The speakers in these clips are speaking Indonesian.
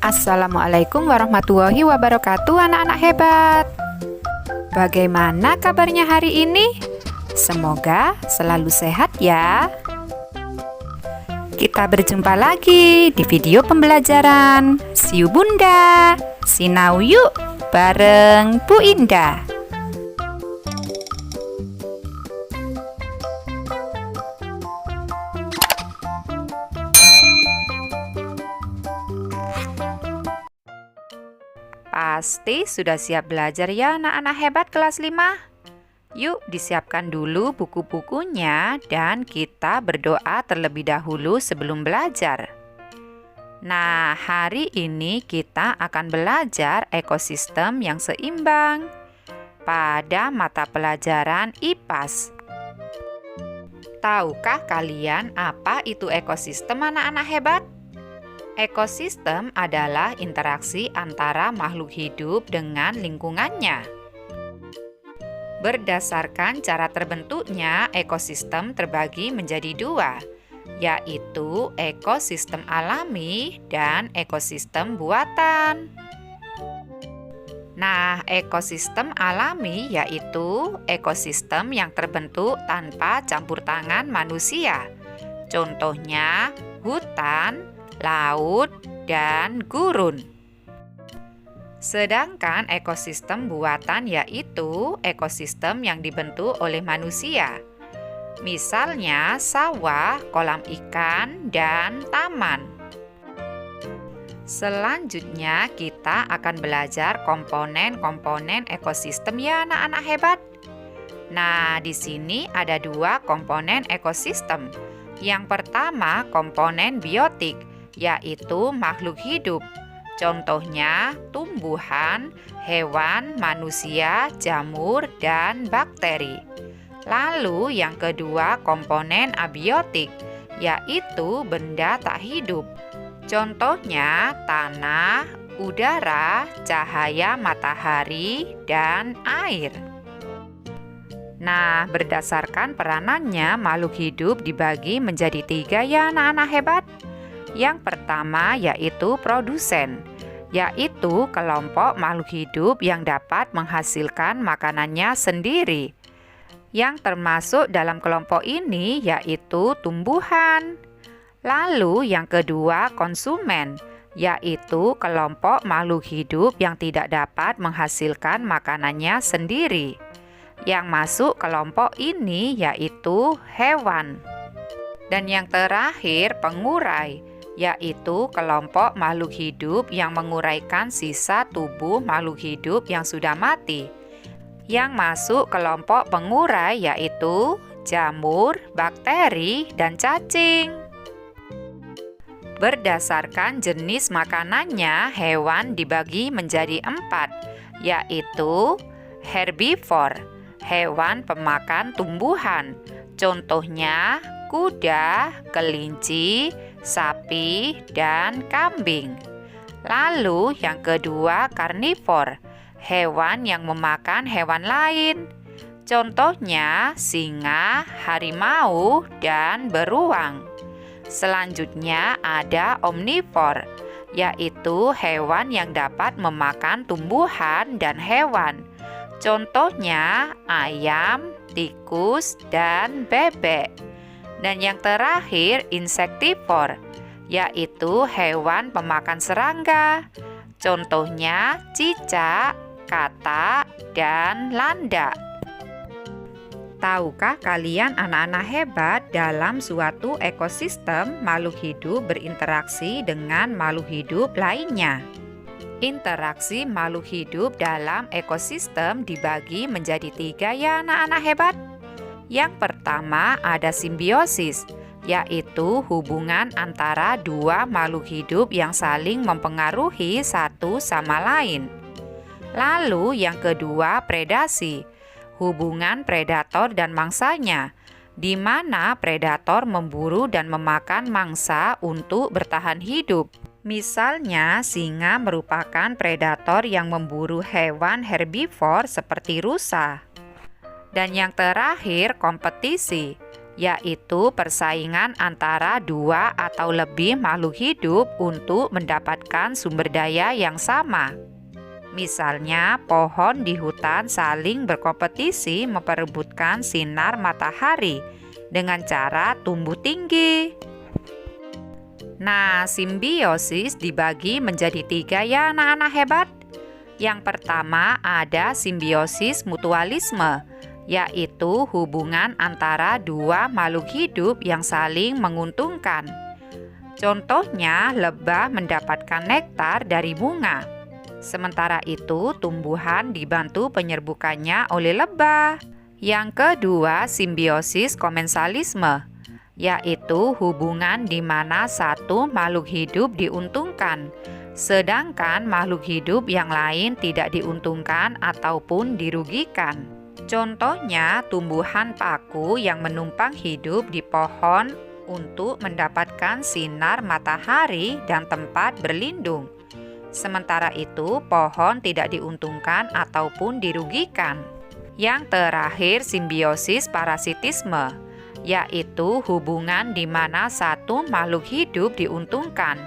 Assalamualaikum warahmatullahi wabarakatuh, anak-anak hebat. Bagaimana kabarnya hari ini? Semoga selalu sehat ya. Kita berjumpa lagi di video pembelajaran Siu Bunda, Sinau yuk bareng Bu Indah. Pasti sudah siap belajar ya anak-anak hebat kelas 5? Yuk disiapkan dulu buku-bukunya dan kita berdoa terlebih dahulu sebelum belajar. Nah, hari ini kita akan belajar ekosistem yang seimbang pada mata pelajaran IPAS. Tahukah kalian apa itu ekosistem anak-anak hebat? Ekosistem adalah interaksi antara makhluk hidup dengan lingkungannya. Berdasarkan cara terbentuknya, ekosistem terbagi menjadi dua, yaitu ekosistem alami dan ekosistem buatan. Nah, ekosistem alami yaitu ekosistem yang terbentuk tanpa campur tangan manusia. Contohnya, hutan, laut, dan gurun. Sedangkan ekosistem buatan yaitu ekosistem yang dibentuk oleh manusia. Misalnya sawah, kolam ikan, dan taman. Selanjutnya kita akan belajar komponen-komponen ekosistem ya anak-anak hebat. Nah, di sini ada dua komponen ekosistem. Yang pertama komponen biotik, yaitu makhluk hidup. Contohnya tumbuhan, hewan, manusia, jamur, dan bakteri. Lalu yang kedua komponen abiotik, yaitu benda tak hidup. Contohnya tanah, udara, cahaya matahari, dan air. Nah, berdasarkan peranannya, makhluk hidup dibagi menjadi tiga ya anak-anak hebat. Yang pertama yaitu produsen, yaitu kelompok makhluk hidup yang dapat menghasilkan makanannya sendiri. Yang termasuk dalam kelompok ini yaitu tumbuhan. Lalu yang kedua konsumen, yaitu kelompok makhluk hidup yang tidak dapat menghasilkan makanannya sendiri. Yang masuk kelompok ini yaitu hewan. Dan yang terakhir pengurai, yaitu kelompok makhluk hidup yang menguraikan sisa tubuh makhluk hidup yang sudah mati. Yang masuk kelompok pengurai yaitu jamur, bakteri, dan cacing. Berdasarkan jenis makanannya, hewan dibagi menjadi 4, yaitu herbivor, hewan pemakan tumbuhan. Contohnya kuda, kelinci, sapi, dan kambing. Lalu yang kedua karnivor, hewan yang memakan hewan lain. Contohnya singa, harimau, dan beruang. Selanjutnya ada omnivor, yaitu hewan yang dapat memakan tumbuhan dan hewan. Contohnya ayam, tikus, dan bebek. Dan yang terakhir insektivor, yaitu hewan pemakan serangga. Contohnya cicak, katak, dan landak. Tahukah kalian anak-anak hebat, dalam suatu ekosistem makhluk hidup berinteraksi dengan makhluk hidup lainnya. Interaksi makhluk hidup dalam ekosistem dibagi menjadi 3 ya anak-anak hebat. Yang pertama ada simbiosis, yaitu hubungan antara dua makhluk hidup yang saling mempengaruhi satu sama lain. Lalu yang kedua predasi, hubungan predator dan mangsanya, di mana predator memburu dan memakan mangsa untuk bertahan hidup. Misalnya, singa merupakan predator yang memburu hewan herbivor seperti rusa. Dan yang terakhir, kompetisi, yaitu persaingan antara dua atau lebih makhluk hidup untuk mendapatkan sumber daya yang sama. Misalnya, pohon di hutan saling berkompetisi memperebutkan sinar matahari dengan cara tumbuh tinggi. Nah, simbiosis dibagi menjadi 3 ya anak-anak hebat. Yang pertama ada simbiosis mutualisme, yaitu hubungan antara dua makhluk hidup yang saling menguntungkan. Contohnya, lebah mendapatkan nektar dari bunga. Sementara itu, tumbuhan dibantu penyerbukannya oleh lebah. Yang kedua, simbiosis komensalisme, yaitu hubungan di mana satu makhluk hidup diuntungkan, sedangkan makhluk hidup yang lain tidak diuntungkan ataupun dirugikan. Contohnya, tumbuhan paku yang menumpang hidup di pohon untuk mendapatkan sinar matahari dan tempat berlindung. Sementara itu, pohon tidak diuntungkan ataupun dirugikan. Yang terakhir, simbiosis parasitisme, yaitu hubungan di mana satu makhluk hidup diuntungkan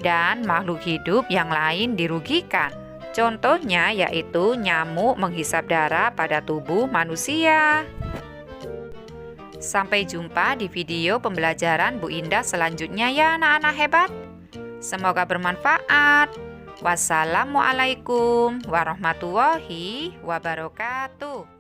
dan makhluk hidup yang lain dirugikan. Contohnya yaitu nyamuk menghisap darah pada tubuh manusia. Sampai jumpa di video pembelajaran Bu Indah selanjutnya ya anak-anak hebat. Semoga bermanfaat. Wassalamualaikum warahmatullahi wabarakatuh.